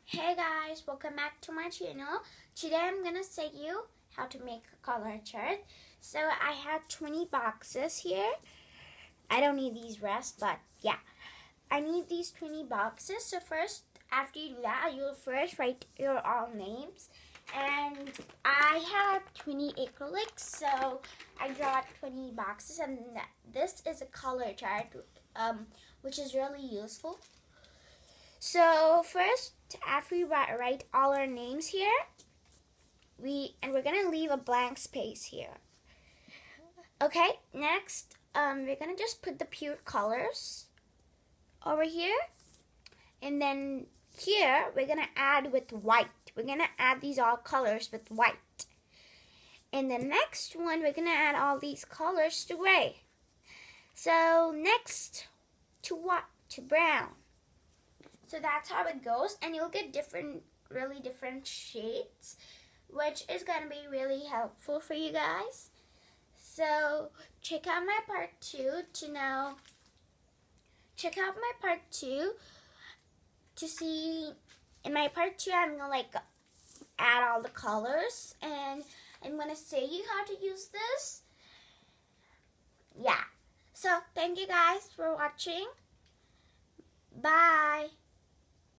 Hey guys, welcome back to my channel. Today I'm gonna show you how to make a color chart. So I have 20 boxes here. I don't need these rest, but yeah, I need these 20 boxes. So first, after you do that, you'll first write your all names. And I have 20 acrylics, so I draw 20 boxes, and this is a color chart, which is really useful. So first, after we write all our names here, we're gonna leave a blank space here. Okay, next, we're gonna just put the pure colors over here, and then here we're gonna add with white. We're gonna add these all colors with white. And the next one, we're gonna add all these colors to gray. So next, to what? To brown. So that's how it goes, and you'll get really different shades, which is going to be really helpful for you guys. So check out my part 2 to see. In my part 2, I'm going to add all the colors, and I'm going to show you how to use this. Yeah. So thank you guys for watching. Bye.